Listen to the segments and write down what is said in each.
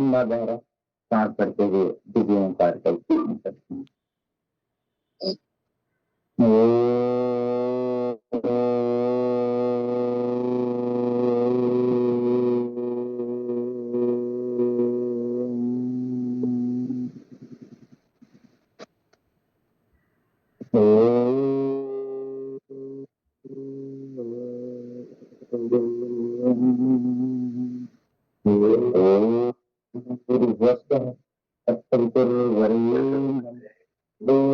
लंबा गहरा सांस भरते हुए दिव्य ओंकार का उच्चारण करते हैं।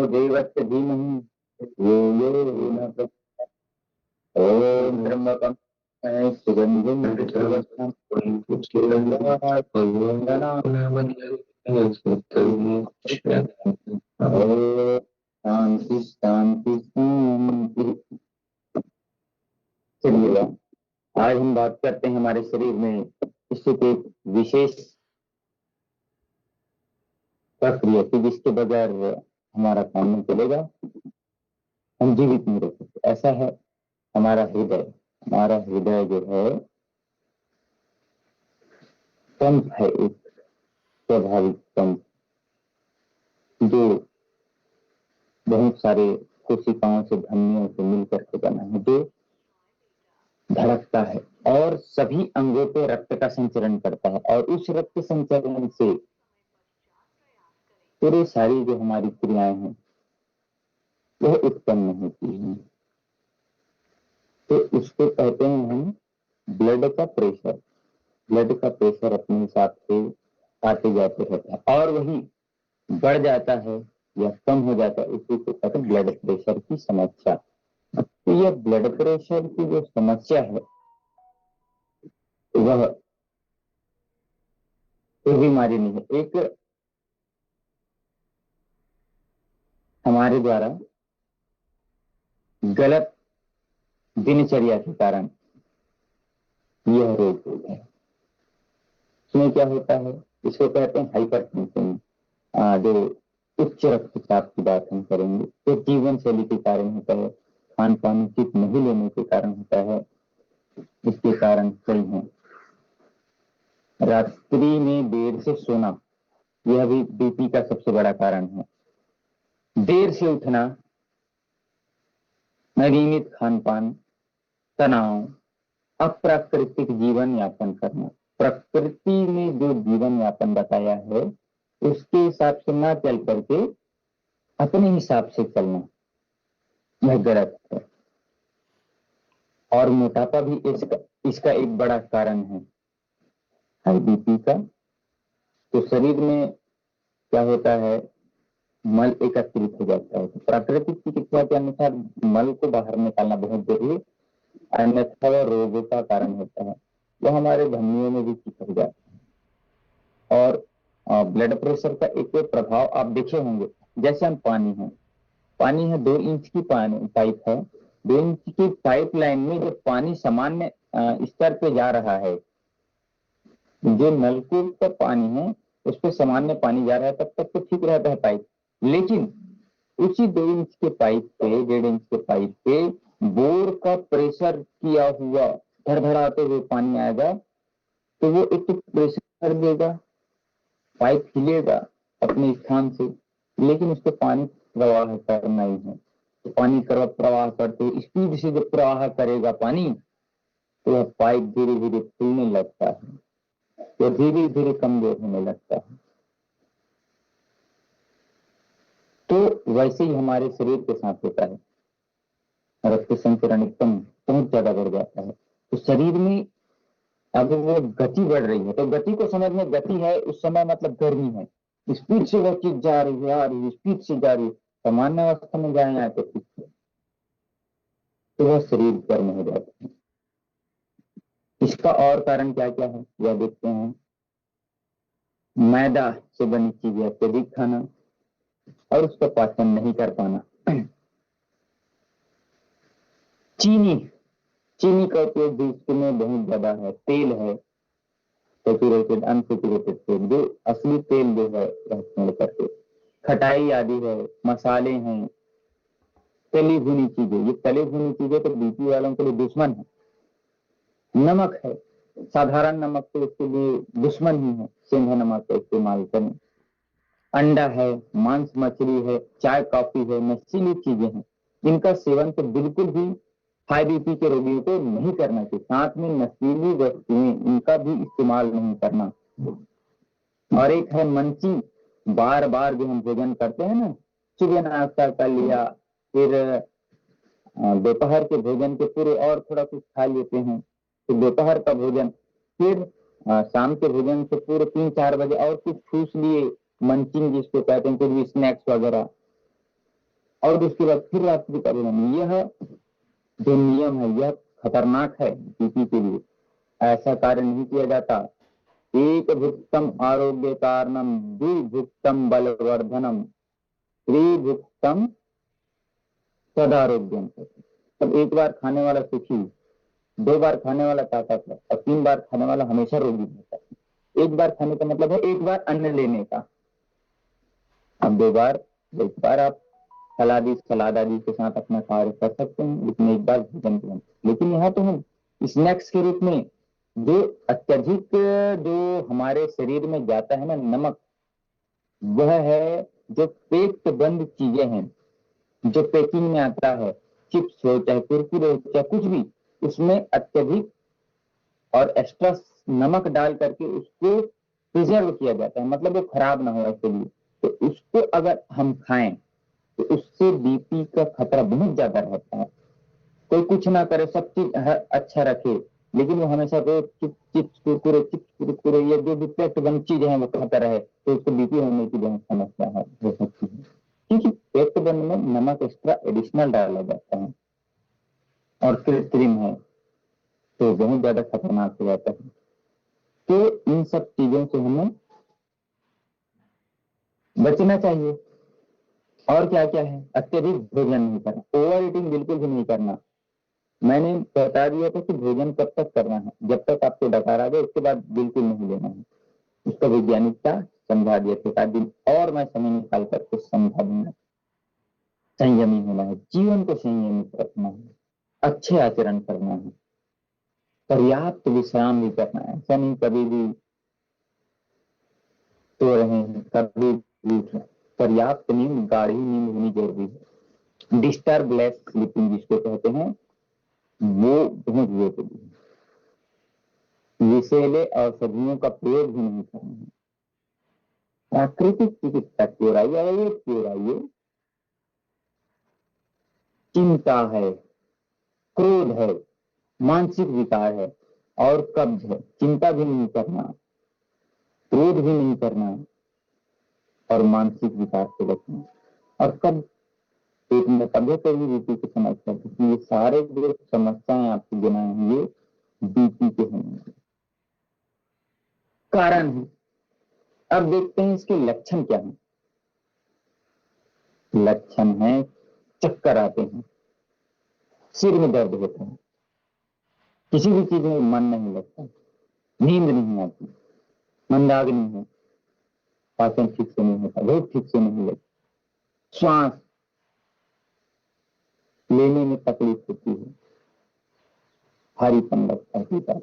देवस्य धीमहि यो यो न प्रचोदयात्। ओम त्र्यंबकं सुगंधिं पुष्टिवर्धनम् शांति शांति शांति। चलिए आज हम बात करते हैं हमारे शरीर में स्थित एक विशेष प्रक्रिया की जिसके बगैर हमारा काम नहीं चलेगा, हम जीवित नहीं रह सकते। ऐसा है हमारा हृदय। हमारा हृदय जो है पंप है, एक स्वाभाविक पंप जो बहुत सारे कोशिकाओं से धमनियों से मिलकर के बना है, जो धड़कता है और सभी अंगों पे रक्त का संचरण करता है और उस रक्त संचरण से पूरी सारी जो हमारी क्रियाएं हैं वह उत्पन्न होती हैं। तो उसको कहते हैं हम ब्लड का प्रेशर। ब्लड का प्रेशर अपने हिसाब से आते जाते रहता है और वही बढ़ जाता है या कम हो जाता है, इसी को कहते हैं ब्लड प्रेशर की समस्या। तो यह ब्लड प्रेशर की जो समस्या है वह कोई बीमारी नहीं है, एक हमारे द्वारा गलत दिनचर्या के कारण यह रोग होता है। इसमें क्या होता है, इसको कहते हैं हाइपरटेंशन। जो उच्च रक्तचाप की बात हम करेंगे तो जीवन शैली के कारण होता है, खान पान उचित नहीं लेने के कारण होता है। इसके कारण कई हैं। रात्रि में देर से सोना, यह भी बीपी का सबसे बड़ा कारण है। देर से उठना, अनियमित खान पान, तनाव, अप्राकृतिक जीवन यापन करना। प्रकृति में जो जीवन यापन बताया है उसके हिसाब से ना चल करके अपने हिसाब से चलना, यह गलत है। और मोटापा भी इसका एक बड़ा कारण है, हाई बीपी का। तो शरीर में क्या होता है, मल एकत्रित हो जाता है। तो प्राकृतिक चिकित्सा के अनुसार मल को बाहर निकालना बहुत जरूरी है, अन्यथा वह रोगों का कारण होता है। वो हमारे धमनियों में भी चिपक जाता है। और ब्लड प्रेशर का एक प्रभाव आप देखे होंगे, जैसे हम पानी है 2 इंच की पाइप है, 2 इंच की पाइप लाइन में जो पानी सामान्य स्तर पे जा रहा है, जो नलकूप का पानी है उस पर सामान्य पानी जा रहा है, तब तक तो ठीक रहता है पाइप। लेकिन उसी 2 इंच के पाइप पे, 1.5 इंच के पाइप पे बोर का प्रेशर किया हुआ धड़धड़ाते हुए पानी आएगा तो वो एक तो प्रेशर देगा, पाइप हिलेगा अपने स्थान से, लेकिन उसको पानी प्रवाह करना ही है। तो पानी प्रवाह करते स्पीड से जब प्रवाह करेगा पानी तो वह पाइप धीरे धीरे फूलने लगता है, तो धीरे धीरे कमजोर होने लगता है। तो वैसे ही हमारे शरीर के साथ होता है, रक्त संचरण एकदम बहुत ज्यादा बढ़ जाता है। तो शरीर में अब वो गति बढ़ रही है, तो गति को समझ में, गति है उस समय मतलब गर्मी है, स्पीड से वह चीज जा रही है, आ रही है, स्पीड से जा रही है। सामान्य अवस्था में जाए तो ठीक है, तो वह शरीर गर्म हो जाता है। इसका और कारण क्या क्या है यह देखते हैं। मैदा से बनी चीजें अत्यधिक खाना और उसका पाचन नहीं कर पाना। चीनी का उपयोग भी इसमें बहुत ज्यादा है। तेल है सैचुरेटेड, अनसैचुरेटेड तेल, जो असली तेल जो है करके, खटाई आदि है, मसाले हैं, तली भुनी चीजें। ये तली भुनी चीजें तो बीपी वालों के लिए दुश्मन है। नमक है, साधारण नमक तो उसके लिए दुश्मन ही है, सेंधा नमक का इस्तेमाल करें। अंडा है, मांस मछली है, चाय कॉफी है, नशीली चीजें हैं, इनका सेवन तो बिल्कुल भी हाई बीपी के रोगियों को नहीं करना चाहिए। साथ में नशीली वस्तुएं, इनका भी इस्तेमाल नहीं करना। और एक है मंचिंग, बार बार जो हम भोजन करते हैं ना, सुबह नाश्ता कर लिया, फिर दोपहर के भोजन के पूर्व और थोड़ा कुछ खा लेते हैं, फिर दोपहर का भोजन, फिर शाम के भोजन से पूर्व 3-4 बजे और कुछ ठूस लिए, मंचिंग जिसको कहते हैं, कुछ भी स्नैक्स वगैरह, और उसके बाद फिर रात्रि का भोजन। यह जो नियम है यह खतरनाक है बीपी के लिए। ऐसा कार्य नहीं किया जाता। एक भुक्तम आरोग्य कारणम, द्विभुक्तम बलवर्धनम, त्रिभुक्तम सदारोग्यम। तब एक बार खाने वाला सुखी, 2 बार खाने वाला ताकतवर, और 3 बार खाने वाला हमेशा रोगी रहता है। एक बार खाने का मतलब है एक बार अन्न लेने का। अब 2 बार, एक बार आप सलाद आदि के साथ अपना कार्य कर सकते हैं, लेकिन एक बार भोजन के। लेकिन यहाँ तो हम स्नैक्स के रूप में जो अत्यधिक जो हमारे शरीर में जाता है ना नमक, वह है जो पेट बंद चीजें हैं, जो पैकिंग में आता है, चिप्स हो चाहे कुरकुरे हो चाहे कुछ भी, उसमें अत्यधिक और एक्स्ट्रा नमक डाल करके उसको प्रिजर्व किया जाता है, मतलब वो खराब ना हो इसके लिए। तो उसको अगर हम खाएं तो उससे बीपी का खतरा बहुत ज्यादा रहता है। कोई कुछ ना करे, सब चीज अच्छा रखे, लेकिन वो हमेशा रोज चिप्स कुरकुरे ये जो भी पेट बंद चीज है वो खाता रहे, तो उसको बीपी होने की बहुत समस्या है, हो सकती है। क्योंकि पेट बंद में नमक एक्स्ट्रा एडिशनल डाला जाता है और कृत्रिम है, तो बहुत ज्यादा खतरनाक हो जाता है। तो इन सब चीजों से हमें बचना चाहिए। और क्या क्या है, अत्यधिक भोजन नहीं करना, ओवर ईटिंग बिल्कुल भी नहीं करना। मैंने बता दिया था कि भोजन कब तक करना है, जब तक आपको डकार आ जाए, उसके बाद बिल्कुल नहीं लेना है। उसका वैज्ञानिकता समझा दिया था, दिन और मैं समय निकाल करके समझा दूंगा। संयमी होना है, जीवन को संयमित रखना है, अच्छे आचरण करना है, पर्याप्त विश्राम भी करना है। ऐसा नहीं कभी भी सो रहे हैं, कभी भी उठ रहे हैं। पर्याप्त नींद, गाढ़ी नींद होनी जरूरी है। डिस्टर्ब लेस स्लीपिंग जिसको कहते हैं, वो बहुत जरूरी है। विषैले औषधियों का प्रयोग भी नहीं करना है। प्राकृतिक चिकित्सा की ओर आइए। चिंता है, क्रोध है, मानसिक विकार है और कब्ज है, चिंता भी नहीं करना, क्रोध भी नहीं करना और मानसिक विकार से बचना। और कब पेट में कभी कभी बीपी की समस्या, क्योंकि ये सारे जो समस्याएं आपकी गिनाए हैं ये बीपी के होने कारण है। अब देखते हैं इसके लक्षण क्या हैं। लक्षण है, चक्कर आते हैं, सिर में दर्द होता है, किसी भी चीज में मन नहीं लगता, नींद नहीं आती, मंदाग्नि है, पाचन ठीक से नहीं होता, भूख ठीक से नहीं लगती, श्वास लेने में तकलीफ होती है, भारीपन लगता है,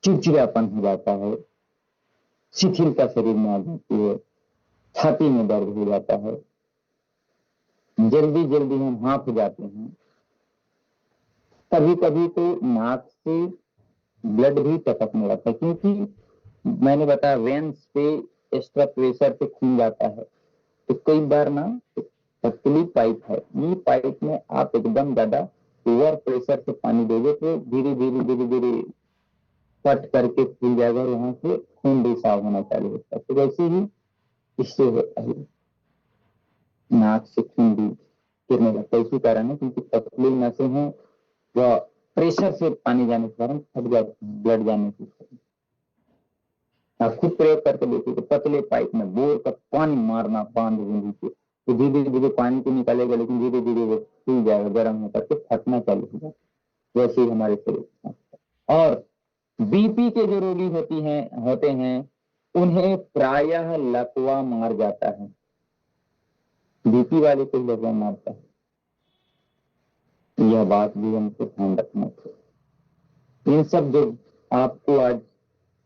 चिड़चिड़ापन हो जाता है, शिथिलता शरीर में आ जाती है, छाती में दर्द हो जाता है, जल्दी जल्दी हम हांफ जाते हैं, कभी कभी तो नाक से ब्लड भी टपकने लगता है, क्योंकि मैंने बताया वेन्स पे एक्स्ट्रा प्रेशर से खून जाता है। तो कई बार ना पतली पाइप है, ये पाइप में आप एकदम ज्यादा ओवर प्रेशर से पानी दोगे तो धीरे धीरे कट करके खुल जाएगा और वहां से खून रिसाव होना चालू होता है। तो वैसे ही इससे होता है, नाक से खून भी गिरने लगता है। इसी कारण है क्योंकि पतली नसें हैं, वह प्रेशर से पानी जाने के कारण फट जाती है, ब्लड जाने की। आप खुद प्रयोग करके देखिए तो पतले पाइप में बोर का पानी मारना बांध बूंदी के, तो धीरे धीरे पानी तो निकालेगा, लेकिन धीरे धीरे वो खुल जाएगा, गर्म होकर के फटना चालू होगा। वैसे ही हमारे शरीर। और बीपी के जो रोगी होते हैं उन्हें प्रायः लकवा मार जाता है। बीपी वाले को लकवा मारता है, यह बात भी हमको ध्यान रखना चाहिए। इन सब जो आपको आज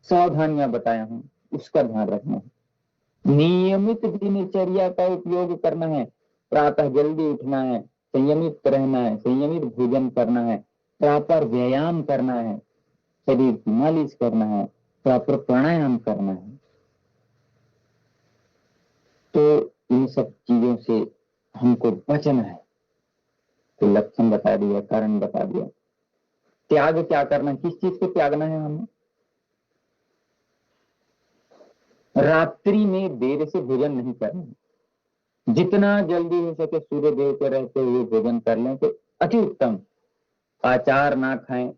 सावधानियां बताया हूं, उसका ध्यान रखना है। नियमित दिनचर्या का उपयोग करना है, प्रातः जल्दी उठना है, संयमित रहना है, संयमित भोजन करना है, प्रॉपर व्यायाम करना है, शरीर की मालिश करना है, प्रॉपर प्राणायाम करना है। तो इन सब चीजों से हमको बचना है। तो लक्षण बता दिया, कारण बता दिया। त्याग क्या करना, किस चीज को त्यागना है हमें? रात्रि में देर से भोजन नहीं करना। जितना जल्दी हो सके सूर्य देव के रहते हुए भोजन कर लें तो अति उत्तम। अचार ना खाएं,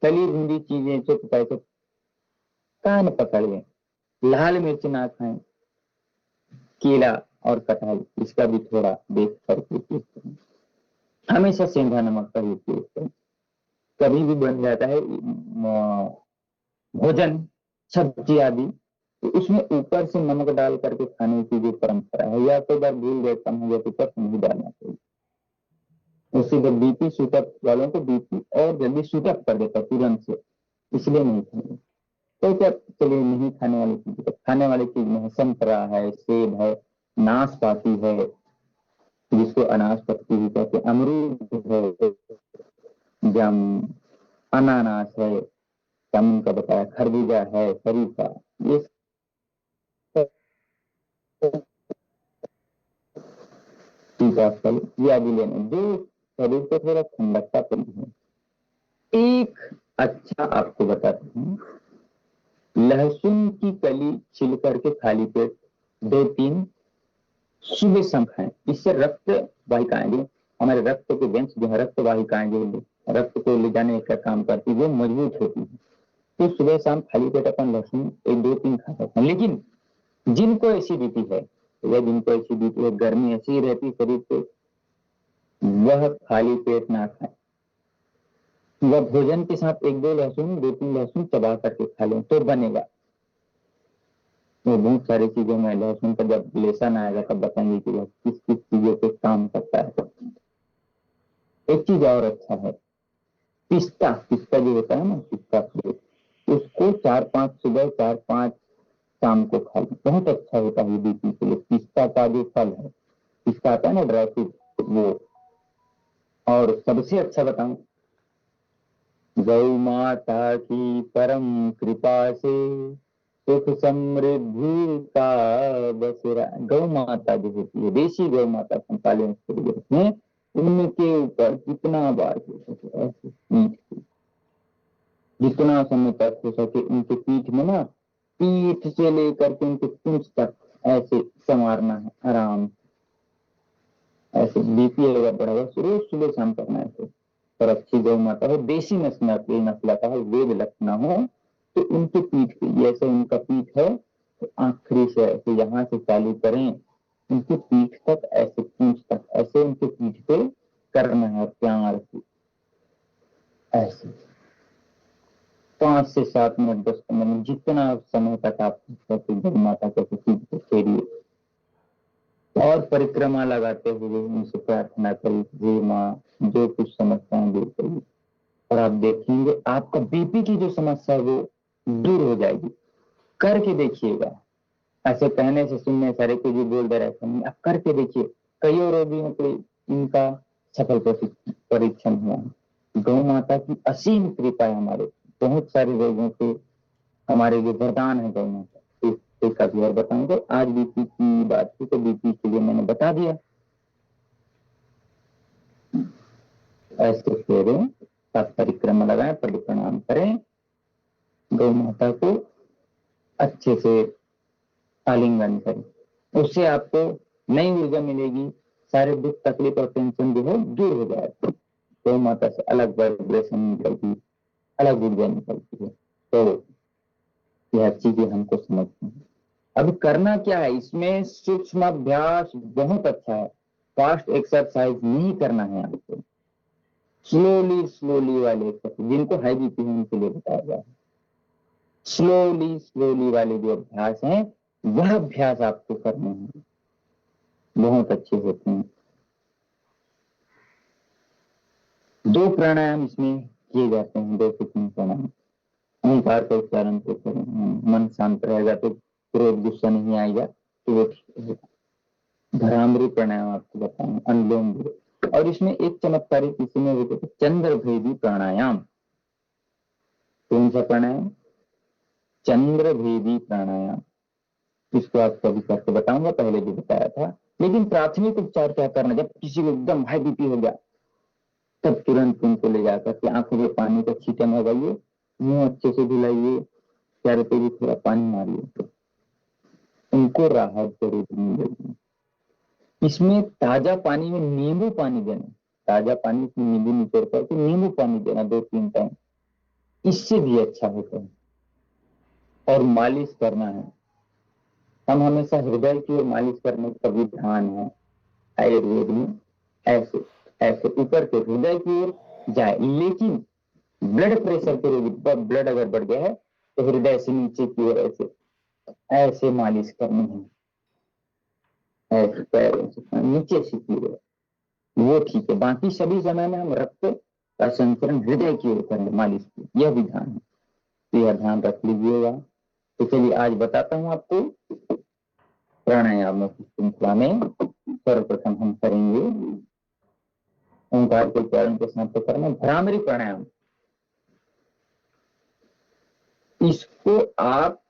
तली भुनी चीजें चुप करके कान पकड़ लें, लाल मिर्च ना खाएं, केला और कटहल इसका भी थोड़ा देख करके उपयोग करें। हमेशा सेंधा नमक का उपयोग करें। कभी भी बन जाता है भोजन सब्जी आदि, तो उसमें ऊपर से नमक डाल करके खाने की जो परंपरा है, या तो बार भूल गए कम हो गया तो ऊपर से नहीं डालना चाहिए। उससे जब बीपी शूटअप वालों को बीपी और जल्दी शूटअप कर देता है तुरंत से, इसलिए नहीं खाएंगे। तो क्या, चलिए नहीं खाने वाली चीज, खाने वाली चीज में है संतरा है, सेब है, नाशपाती है जिसको अनाशपत्ती भी कहते हैं, अमरूद है, जम, अनानास है, जामुन का बताया, खरबूजा है, शरीफा, ये फल ये आदि लेने जो शरीर को थोड़ा ठंडकता पड़ी है। एक अच्छा आपको बताता हूँ, लहसुन की कली छिल करके खाली पेट 2-3 सुबह शाम खाएं। इससे रक्त वाहिकाएं जो हमारे रक्त के वेंस जो है, रक्त वाहिकाएं जो रक्त को ले जाने का काम करती है, वो मजबूत होती है। तो सुबह शाम खाली पेट अपन लहसुन 1-2-3 खा सकते हैं। लेकिन जिनको एसिडिटी है या जिनको एसिडिटी है, गर्मी ऐसी ही रहती है शरीर पे, वह खाली पेट ना खाए। वह भोजन के साथ 1-2 लहसुन, 2-3 लहसुन चबा करके खा लें तो बनेगा। तो बहुत सारी चीजों में लहसुन का जब लेसन आएगा तब बताएंगे कि वह किस किस चीजों पे काम करता है। एक चीज और अच्छा है, पिस्ता, पिस्ता जो होता है ना, पिस्ता फ्रूट, उसको 4-5 सुबह, 4-5 शाम को खा लें, बहुत अच्छा होता है बीपी के लिए। पिस्ता का जो फल है, पिस्ता आता है ना ड्राई फ्रूट, वो। और सबसे अच्छा बताऊं, गौ माता की परम कृपा से सुख समृद्धि का बसेरा। गौ माता जो होती है, देशी गौ माता 45 में, उनके ऊपर जितना बार हो सके ऐसे पीठ, जितना समय तक हो सके उनके पीठ में ना, पीठ से लेकर के उनके पूंछ तक ऐसे संवारना है आराम। ऐसे बीपी अगर बढ़ा हुआ रोज सुबह शाम करना है ऐसे। और अच्छी गौ माता हो, देशी नस्ल का हो, वेद लक्षणा हो, तो उनके पीठ पे जैसे उनका पीठ है तो आखिरी से ऐसे यहाँ से चालू करें, उनके पीठ तक ऐसे पूंछ तक ऐसे उनके पीठ पे करना है प्यार से ऐसे 5 से 7 मिनट, 10-15 मिनट, जितना समय तक आप गौ माता के पीठ पे फेरिए। और परिक्रमा लगाते हुए उनसे प्रार्थना करिए, हे माँ जो कुछ समस्याएं दूर करिए, और आप देखेंगे आपका बीपी की जो समस्या है वो दूर हो जाएगी। करके देखिएगा। ऐसे कहने से सुनने सारे कोई भी बोल दे रहा है, आप करके देखिए। कई रोगियों को इनका सफल परीक्षण हुआ है। गौ माता की असीम कृपा है हमारे, बहुत सारे रोगों के हमारे लिए वरदान है गौ माता। एक कभी और बताऊंगा। आज बीपी की बात थी तो बीपी के लिए मैंने बता दिया। ऐसे फेरे, सब परिक्रमा लगाएं, परिप्रणाम करें, गौ माता को अच्छे से आलिंगन करें, उससे आपको नई ऊर्जा मिलेगी। सारे दुख तकलीफ और टेंशन जो है दूर हो जाएगा। गौ माता से अलग वाइब्रेशन निकलती, अलग ऊर्जा निकलती है। तो यह चीजें हमको समझनी है। अब करना क्या है, इसमें सूक्ष्म अभ्यास बहुत अच्छा है। फास्ट एक्सरसाइज नहीं करना है आपको, स्लोली स्लोली वाले एक्सरसाइज, जिनको हाई बीपी है उनके लिए बताया गया है। स्लोली स्लोली वाले जो अभ्यास हैं, वह अभ्यास आपको करने हैं, बहुत अच्छे होते हैं। 2 प्राणायाम इसमें किए जाते हैं, 2 से 3 प्राणायाम। ओंकार का उच्चारण तो करें, मन शांत रहेगा तो क्रोध गुस्सा नहीं आएगा, तो वो ठीक रहेगा। भ्रामरी प्राणायाम आपको बताऊं, अनुलोम विलोम। और इसमें एक चमत्कारी किसी ने वो कहते चंद्र भेदी प्राणायाम। कौन सा प्राणायाम? चंद्र भेदी प्राणायाम। इसको आपको अभी करके बताऊंगा, पहले भी बताया था। लेकिन प्राथमिक उपचार क्या करना, जब किसी को एकदम हाई बीपी हो गया तब तुरंत उनको ले जाकर के आंखों में पानी का छींटा लगाइए, मुंह अच्छे से धुलाइए, चारों पे भी थोड़ा पानी मारिए, उनको राहत जरूर मिलेगी। इसमें ताजा पानी में नींबू पानी देना, ताजा पानी की नींबू निचोड़ करके नींबू पानी देना 2-3 टाइम, इससे भी अच्छा होता है। और मालिश करना है, हम हमेशा हृदय की ओर मालिश करने का विधान है आयुर्वेद में। ऐसे ऐसे ऊपर के हृदय की ओर जाए, लेकिन ब्लड प्रेशर के रोगी, ब्लड अगर बढ़ गया है तो हृदय से नीचे की ओर ऐसे ऐसे मालिश करनी है, ऐसे पैरों से नीचे से की ओर, वो ठीक है। बाकी सभी समय में हम रक्त का संचरण हृदय की ओर करें मालिश की, यह विधान है, तो यह ध्यान रख लीजिएगा। तो चलिए आज बताता हूं आपको प्राणायामों की श्रृंखला में। सर्वप्रथम हम करेंगे ओंकार के उच्चारण के साथ करना भ्रामरी प्राणायाम। इसको आप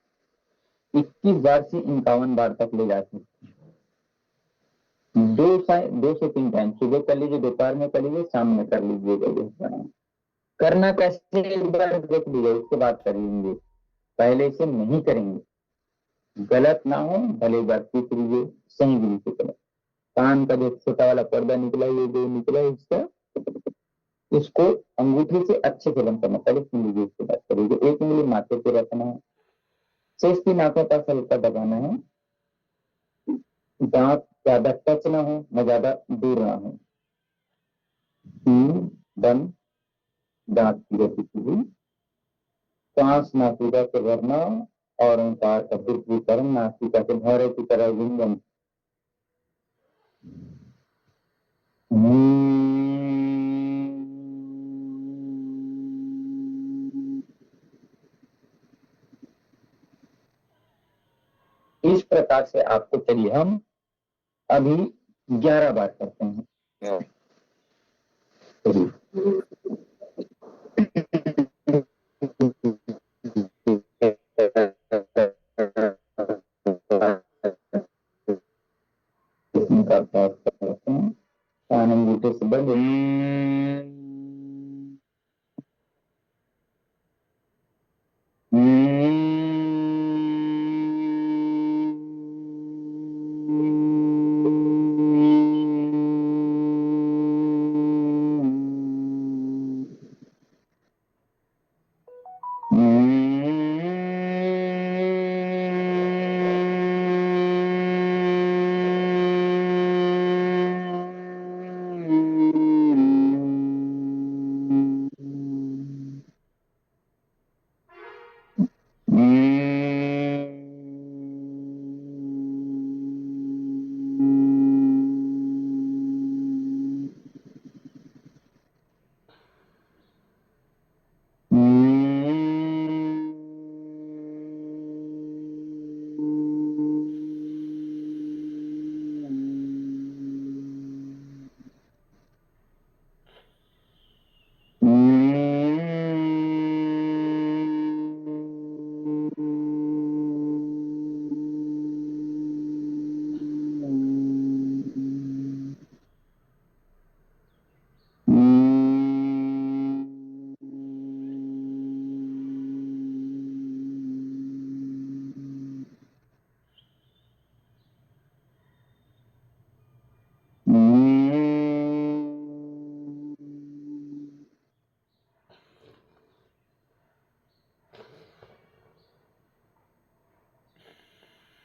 21 बार से 51 बार तक ले जा सकते हैं। 2 से 3 टाइम, सुबह कर लीजिए, दोपहर में कर लीजिए, शाम में कर लीजिएगा। यह प्राणायाम करना कैसे एक बार देख लीजिए, उसके बाद करेंगे, पहले से नहीं करेंगे। गलत ना हो, भले एक बार पूछ लीजिए, सही विधि से करें। कान का जो छोटा वाला पर्दा निकला, ये जो निकला है इसका, इसको अंगूठी से अच्छे से बंद करना, पहले सुन लीजिए उसके बाद करिए। 1 उंगली माथे पे रखना है, शेष 3 आंखों पास हल्का दबाना है, दांत ज्यादा टच ना हो, न ज्यादा दूर ना हो, बंद, दांत की गति की, सांस नासिका से भरना और ओंकार का दीर्घीकरण नासिका से भौरे की तरह गुंजन। इस प्रकार से आपको, चलिए हम अभी 11 बार करते हैं। का अभ्यास करते हैं, कान अंगूठे से बंद।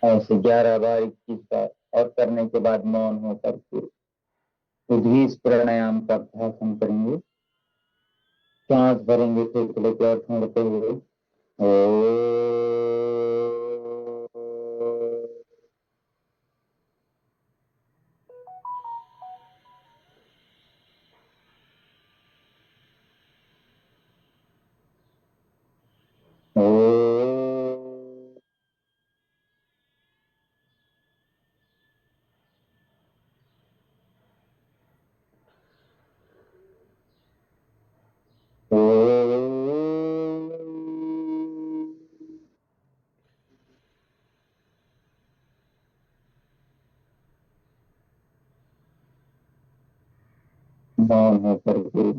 ऐसे 11 बार 21 बार, और करने के बाद मौन होकर के उद्गीत प्राणायाम का अभ्यास हम करेंगे। सांस भरेंगे फेफड़े के और छोड़ते हुए मौन होकर के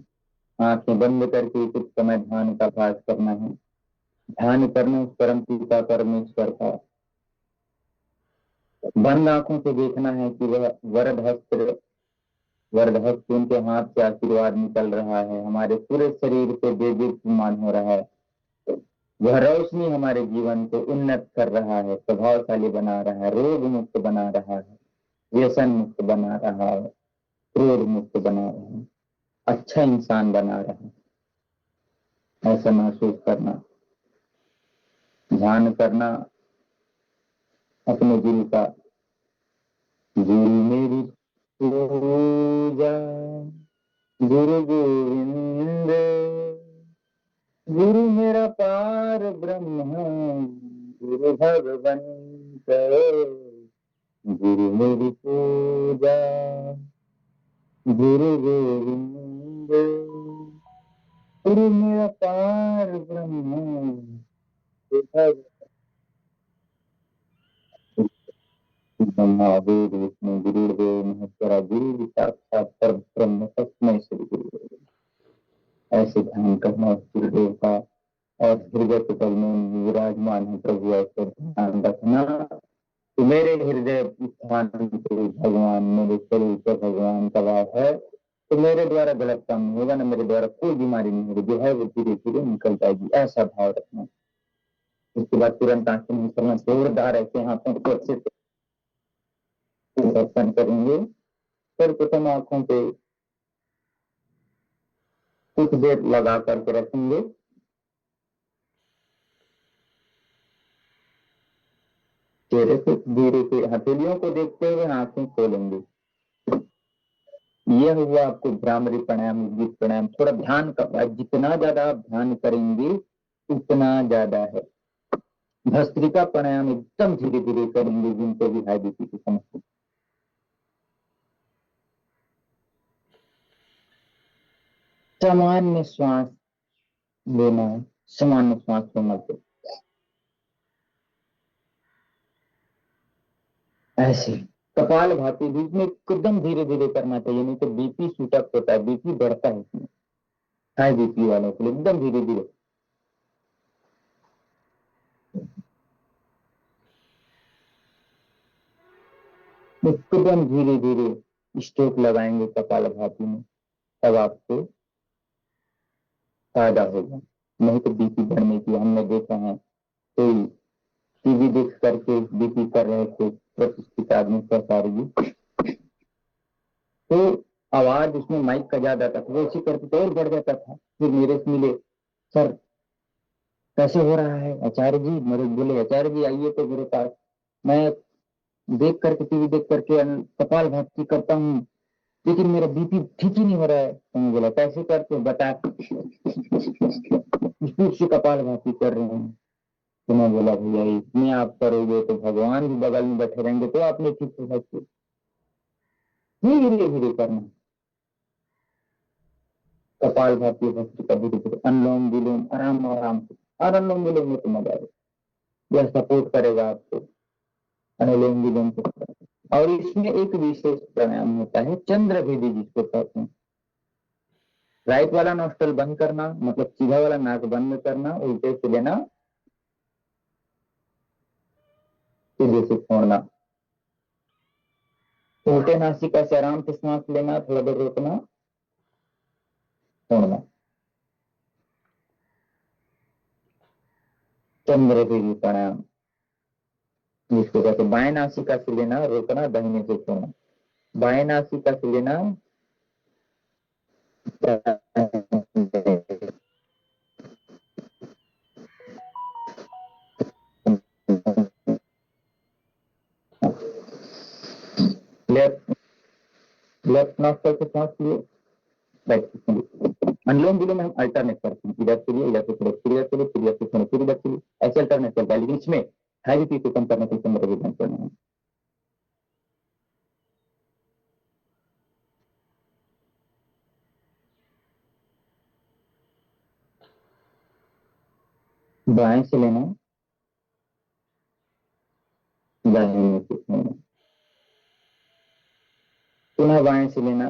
आंखें बंद करके कुछ समय ध्यान का अभ्यास करना है। ध्यान करना उस परम पिता परमेश्वर का। बंद आंखों से देखना है कि वह वरद हस्त उनके हाथ से आशीर्वाद निकल रहा है, हमारे पूरे शरीर पे देदीप्यमान हो रहा है। वह रोशनी हमारे जीवन को उन्नत कर रहा है, प्रभावशाली बना रहा है, रोग मुक्त बना रहा है, व्यसन मुक्त बना रहा है, क्रोध मुक्त बना रहा है, अच्छा इंसान बना रहा है। ऐसा महसूस करना, ध्यान करना अपने दिल का। गुरु मेरी पूजा, गुरु गोविंद, गुरु मेरा पार ब्रह्म, गुरु भगवंत, गुरु मेरी पूजा, गुरु गोविंद, गुरु मेरा पार ब्रह्म, गुरु भगवंत। ब्रह्मा वेद विष्णु गुरुर्देव महेश्वरा, गुरु साक्षात परब्रह्म तस्मै श्री गुरुदेव। ऐसे ध्यान करना गुरुदेव का, और हृदय पटल में विराजमान है प्रभु, ऐसे ध्यान रखना कि मेरे हृदय स्थान पे भगवान, मेरे शरीर पर भगवान का वास है, तो मेरे द्वारा गलत काम नहीं होगा, ना मेरे द्वारा कोई बीमारी नहीं होगी, जो है वो धीरे धीरे निकल जाएगी। ऐसा भाव रखना। उसके बाद तुरंत आंखें नहीं करना, जोरदार ऐसे हाथों को अच्छे से दर्शन करेंगे। सर्वप्रथम आंखों पे कुछ देर लगा करके रखेंगे, चेहरे से धीरे से हथेलियों को देखते हुए आंखें खोलेंगे। यह हुआ आपको भ्रामरी प्राणायाम, उद्गीत प्राणायाम। थोड़ा ध्यान का, जितना ज्यादा आप ध्यान करेंगे उतना ज्यादा है। भस्त्रिका प्राणायाम एकदम धीरे धीरे करेंगे, जिनको भी हाई बीपी की समस्या। सामान्य श्वास लेना है, सामान्य श्वास लेना है, ऐसे कपाल भाती बीच में एकदम धीरे धीरे करना चाहिए, नहीं तो बीपी शूटअप होता है, बीपी बढ़ता है इसमें। हाई बीपी वालों के लिए एकदम धीरे धीरे, एकदम धीरे धीरे स्ट्रोक लगाएंगे कपाल भाती में, तब आपको फायदा होगा। नहीं तो बीपी बढ़ने की हमने देखा है, कोई टीवी देख करके बीपी कर रहे थे, प्रतिष्ठित आदमी सहकारी, तो आवाज उसमें माइक का ज्यादा था, तो वो उसी करके तो और बढ़ जाता था। फिर मेरे से मिले, सर कैसे हो रहा है आचार्य जी? मेरे बोले आचार्य जी आइए तो मेरे पास, मैं देख करके टीवी देख करके कपाल भाती करता हूँ, लेकिन मेरा बीपी ठीक ही नहीं हो रहा है। तो मैं बोला कैसे करते हो बता, स्पीड से कपाल भाती कर रहे हैं। तो मैं बोला भैया इसमें आप करोगे तो भगवान भी बगल में बैठे रहेंगे, तो आपने ठीक हो सकते, धीरे धीरे करना। कपाल भाती भक्ति का धीरे धीरे, अनुलोम विलोम आराम आराम से, और अनुलोम विलोम में तो मजा आएगा, यह सपोर्ट करेगा आपको अनुलोम विलोम को। और इसमें एक विशेष प्राणायाम होता है चंद्र भेदी, जिसको कहते हैं। राइट वाला नोस्ट्रल बंद करना, मतलब सीधा वाला नाक बंद करना, उल्टे से लेना, सीधे से छोड़ना। उल्टे नासिका से आराम से सांस लेना, थोड़ा देर रोकना, छोड़ना। चंद्र भेदी प्राणायाम जिसको कहते हैं। बाएं नासिका से लेना, रोकना, दाहिने से छोड़ना। बाएं नासिका से लेना, लेफ्ट लेफ्ट नोस्ट्रल से सांस लिए, राइट से छोड़िए। अनुलोम विलोम में हम अल्टरनेट करते हैं, इधर से लिए, इधर से छोड़े, फिर इधर से लिए, फिर इधर से छोड़े, फिर इधर से लिए, ऐसे अल्टरनेट चलता है। लेकिन इसमें हाई बीपी को कम करने के लिए चंद्र भेदी करना है। बाएं से लेना, दाहिने से छोड़ना, पुनः बाएं से लेना,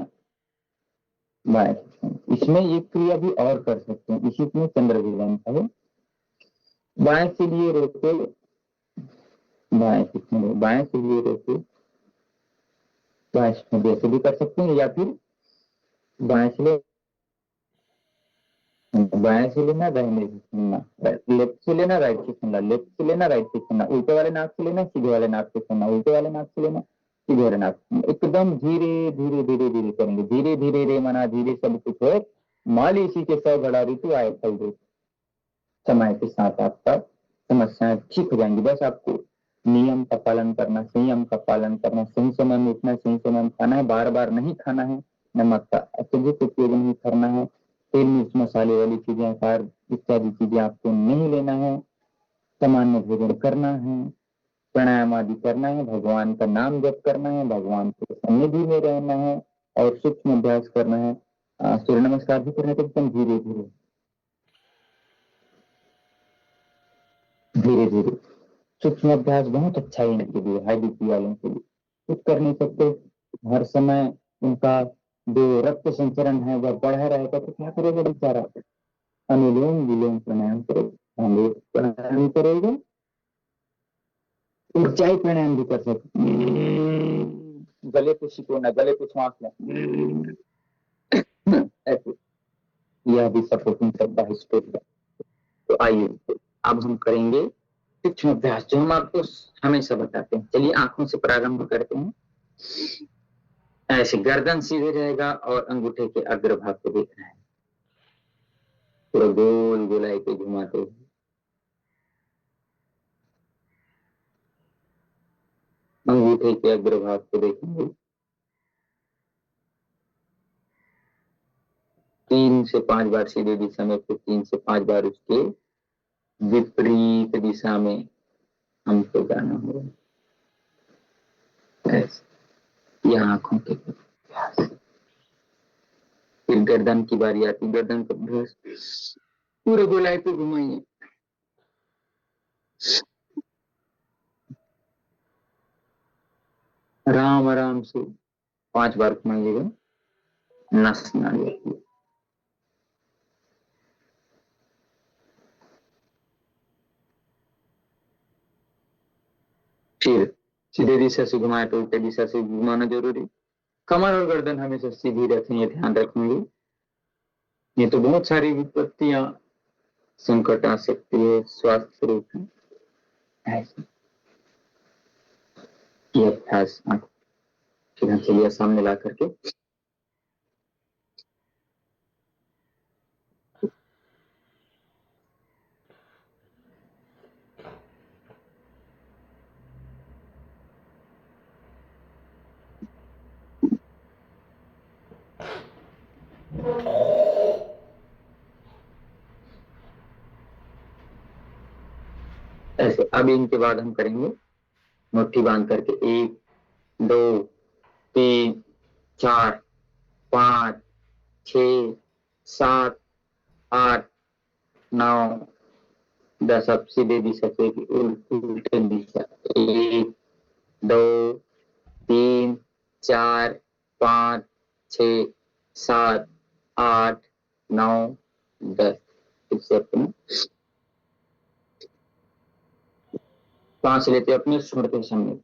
बाएं से। इसमें एक क्रिया भी और कर सकते हैं, इसी में चंद्र भी बनता है। बाएं से लिए रोके, बाएं से लिए रोके, बाएं से भी कर सकते हैं, या फिर बाएं से बाएं से लेना, दाहिने से सुनना, लेफ्ट से लेना, राइट से सुनना, लेफ्ट से लेना, राइट से सुनना, उल्टे वाले नाक से लेना, सीधे वाले नाक से सुनना, उल्टे वाले नाक से लेना, सीधे वाले नाक से। एकदम धीरे धीरे धीरे धीरे करेंगे, धीरे धीरे रे मना धीरे सब कुछ हो। माल इसी के 100 घड़ा ऋतु आए फल दे। समय के साथ आपका समस्याएं ठीक हो जाएंगी। बस आपको नियम का पालन करना, संयम का पालन करना, सही समय में उठना, सही समय में खाना है, बार बार नहीं खाना है, नमक का अत्यधिक उपयोग नहीं करना है, तेल मिर्च मसाले वाली चीजें, आकार इत्यादि चीजें आपको नहीं लेना है, सामान्य भोजन करना है, प्राणायाम आदि करना है, भगवान का नाम जप करना है, भगवान के सन्निधि में रहना है और सूक्ष्म अभ्यास करना है। सूर्य नमस्कार भी करना है, तो एकदम धीरे धीरे धीरे धीरे। सूक्ष्म अभ्यास बहुत अच्छा है इनके लिए, हाई बीपी वालों के लिए। कुछ कर नहीं सकते, हर समय उनका जो रक्त संचरण है वह बढ़ा रहेगा, तो क्या करेगा बेचारा? अनुलोम विलोम प्राणायाम करेगा, प्राणायाम करेगा, ऊंचाई प्राणायाम भी कर सकते, गले को सिकोना, गले को श्वास लें ऐसे, यह भी सपोर्टिंग करता है स्टेट। तो आइए अब हम करेंगे सूक्ष्म अभ्यास, जो हम आपको हमेशा बताते हैं। चलिए आंखों से प्रारंभ करते हैं। ऐसे गर्दन सीधे रहेगा और अंगूठे के अग्रभाग को देखना है, पूरा गोल गोलाई पे घुमाते हुए। अंगूठे के अग्रभाग को देखेंगे, 3 से 5 बार सीधे दिशा में, फिर 3 से 5 बार उसके विपरीत दिशा में हमको जाना होगा। यह आंखों के, फिर गर्दन की बारी आती, गर्दन को पूरे गोलाई पे घुमाइए, आराम आराम से 5 बार घुमाइएगा, नस नाड़ी आती है। फिर सीधे दिशा से घुमाए तो उल्टे दिशा से घुमाना जरूरी। कमर और गर्दन हमेशा सीधी रखेंगे, ध्यान रखेंगे। ये तो बहुत सारी विपत्तियां, संकट आ सकती है, स्वास्थ्य रूप है ऐसे। ये अभ्यास चलिए सामने ला करके ऐसे। अब इनके बाद हम करेंगे मुट्ठी बांध करके 1 2 3 4 5 6 7 8 9 10। अब सीधे दिशा से उल्टे दिशा, 1 2 3 4 5 6 7 8 9 10। इससे अपने सांस लेते अपने छोड़ते समय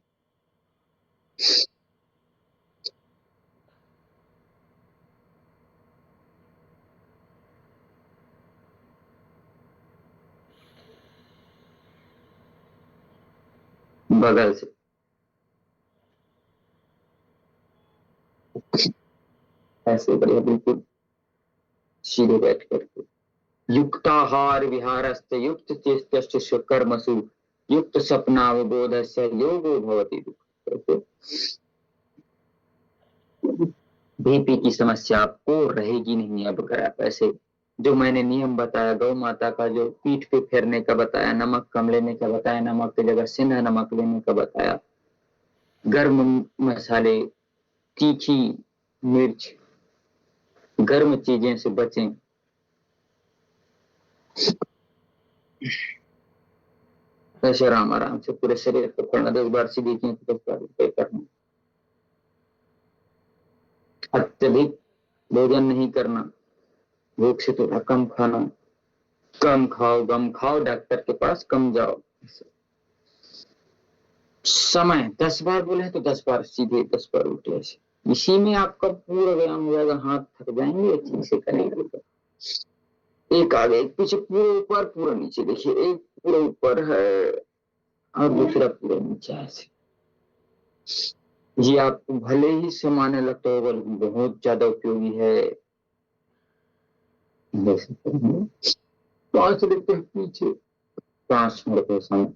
बगल से ऐसे बढ़िया, बिल्कुल सीधे बैठ करके। युक्ताहार विहारस्य युक्त चेष्टस्य कर्मसु युक्त सपनावबोधस्य योगो भवति। बीपी की समस्या आपको रहेगी नहीं अब, अगर आप ऐसे जो मैंने नियम बताया, गौ माता का जो पीठ पे फेरने का बताया, नमक कम लेने का बताया, नमक की जगह सिंधा नमक लेने का बताया, गर्म मसाले, तीखी मिर्च, गर्म चीजें से बचें। ऐसे आराम आराम से पूरे शरीर को करना, 10 बार सीधी की 10 बार करना। अत्यधिक भोजन नहीं करना, भूख से थोड़ा कम खाना, कम खाओ, गम खाओ, डॉक्टर के पास कम जाओ। समय 10 बार बोले तो 10 बार सीधे, 10 बार उल्टे, ऐसे इसी में आपका पूरा व्यायाम हो जाएगा। हाथ थक जाएंगे ठीक से करेंगे। एक आगे एक पीछे, पूरा ऊपर पूरा नीचे, देखिए एक पूरा ऊपर है और दूसरा पूरा नीचे है। ऐसे ये आपको भले ही सामान्य लगता होगा लेकिन बहुत ज्यादा उपयोगी है। सांस लेते हैं पीछे, सांस छोड़ते हैं सामने,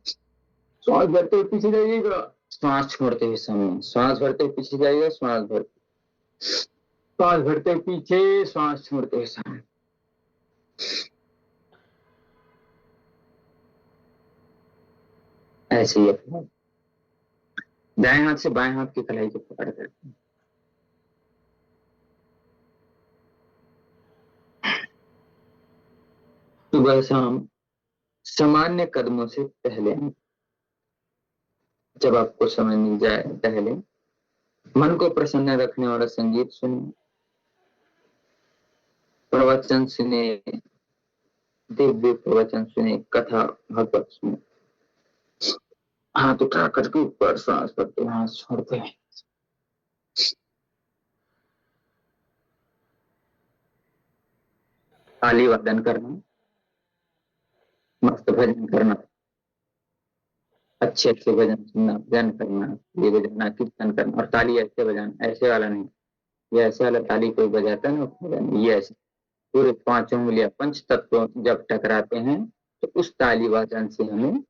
सांस भरते हुए पीछे जाइएगा, सांस छोड़ते हुए सामने, सांस भरते हुए पीछे जाइएगा, सांस भरते हुए पीछे, सांस छोड़ते हुए सामने। ऐसे ही दाएं हाथ से बाएं हाथ की कलाई को पकड़ कर सुबह शाम सामान्य कदमों से पहले, जब आपको समय मिल जाए पहले मन को प्रसन्न रखने वाला संगीत सुनिए, प्रवचन सुने, दिव्य प्रवचन सुने, कथा भागवत सुने। हाथ उठा करके ऊपर, सांस भरते हाथ छोड़ते हैं, ताली वादन करना, मस्त भजन करना, अच्छे अच्छे भजन सुनना, भजन करना, ये बजाना, कीर्तन करना। और ताली ऐसे बजाना, ऐसे वाला नहीं, ये ऐसे वाला ताली कोई बजाता है ना, ये ऐसे पूरे 5 उंगलियां पंच तत्व जब टकराते हैं तो उस ताली वादन से हमें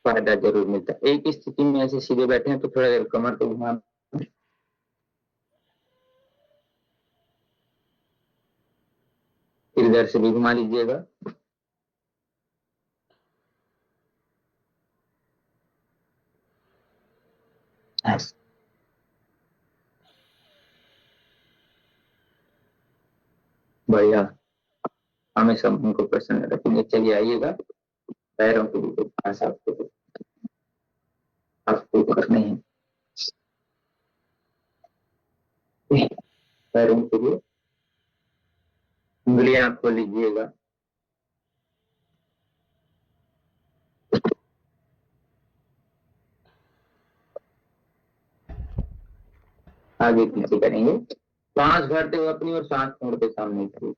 फायदा जरूर मिलता है। एक स्थिति में ऐसे सीधे बैठे हैं तो थोड़ा देर कमर को घुमा, फिर इधर से भी घुमा लीजिएगा। बढ़िया, हमेशा मन को प्रसन्न रखेंगे। चलिए आइएगा, पैरों के भी पास आपको करने हैं, पैरों के लिए उंगलियां खोल लीजिएगा, आगे पीछे करेंगे, सांस भरते हुए अपनी और सांस छोड़ते सामने की।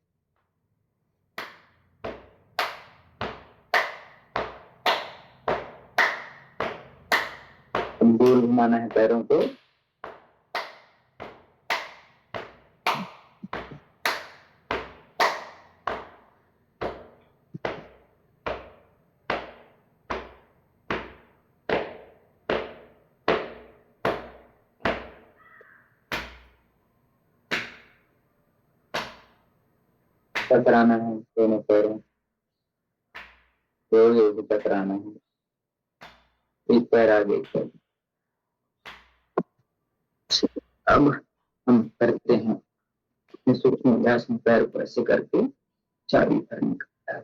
गोल घुमाना है पैरों को, टकराना है दोनों पैरों, जोर से टकराना है, एक पैर आगे कर। अब हम करते हैं सूक्ष्म अभ्यास में, पैर को ऐसे करके चाबी भरने का।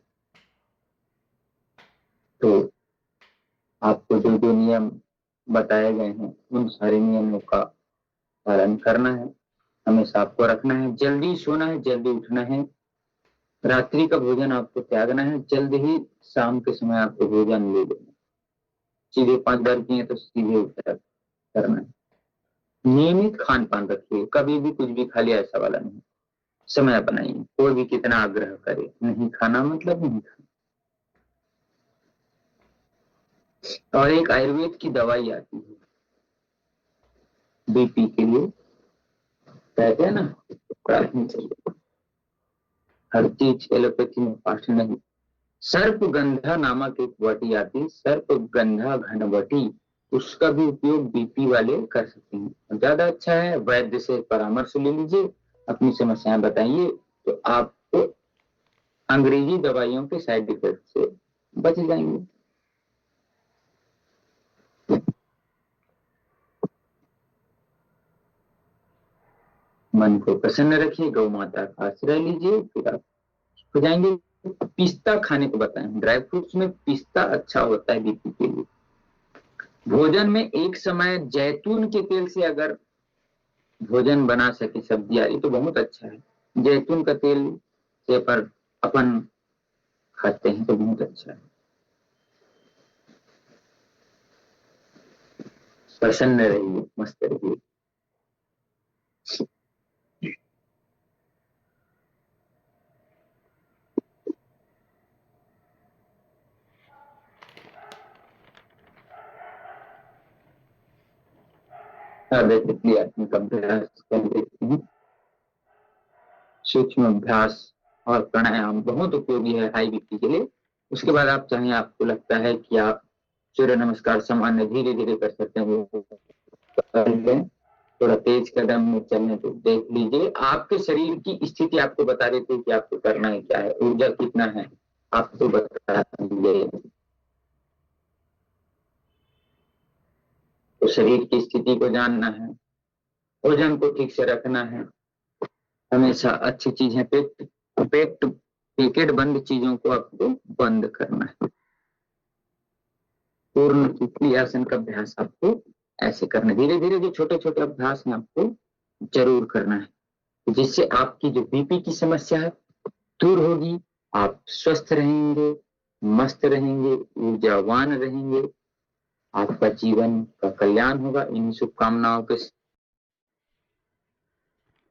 तो आपको जो जो नियम बताए गए हैं उन सारे नियमों का पालन करना है, हमेशा आपको रखना है। जल्दी सोना है, जल्दी उठना है, रात्रि का भोजन आपको त्यागना है, जल्द ही शाम के समय आपको भोजन ले लेना, सीधे 5 बार किए तो सीधे उठा करना है। नियमित खान पान रखिए, कभी भी कुछ भी खा लिया ऐसा वाला नहीं, समय बनाइए। कोई भी कितना आग्रह करे, नहीं खाना मतलब नहीं खाना। और एक आयुर्वेद की दवाई आती है बीपी के लिए, कहते हैं ना प्राथमिक चाहिए, हर चीज एलोपैथी में पास नहीं। सर्पगंधा नामक एक वटी आती है, सर्पगंधा घनवटी, उसका भी उपयोग बीपी वाले कर सकते हैं। ज्यादा अच्छा है वैद्य से परामर्श ले लीजिए, अपनी समस्याएं बताइए, तो आपको अंग्रेजी दवाइयों के साइड इफेक्ट से बच जाएंगे। मन को प्रसन्न रखिए, गौ माता का आश्रय लीजिए, फिर आप हो जाएंगे। पिस्ता खाने को बताएं, ड्राई फ्रूट्स में पिस्ता अच्छा होता है बीपी के लिए। भोजन में एक समय जैतून के तेल से अगर भोजन बना सके, सब्जी आ रही तो बहुत अच्छा है। जैतून का तेल से पर अपन खाते हैं तो बहुत अच्छा है। प्रसन्न रहिए, मस्त रहिए। बेसिकली आत्मिक अभ्यास कर लेते हैं। सूक्ष्म अभ्यास और प्राणायाम बहुत उपयोगी है हाई बीपी के लिए। उसके बाद आप चाहें, आपको लगता है कि आप सूर्य नमस्कार सामान्य धीरे धीरे कर सकते हैं, वो कर लें। थोड़ा तेज कदम में चलने तो देख लीजिए। आपके शरीर की स्थिति आपको बता देती है कि आपको करना है क्या है, ऊर्जा कितना है आपको बता दीजिए। तो शरीर की स्थिति को जानना है, वजन को ठीक से रखना है, हमेशा अच्छी चीजें पेट पेट पैकेट बंद चीजों को आपको बंद करना है। पूर्ण तितली आसन का अभ्यास आपको ऐसे करना है। धीरे धीरे जो छोटे छोटे अभ्यास हैं आपको जरूर करना है, जिससे आपकी जो बीपी की समस्या है दूर होगी। आप स्वस्थ रहेंगे, मस्त रहेंगे, ऊर्जावान रहेंगे, आपका जीवन का कल्याण होगा। इन शुभकामनाओं के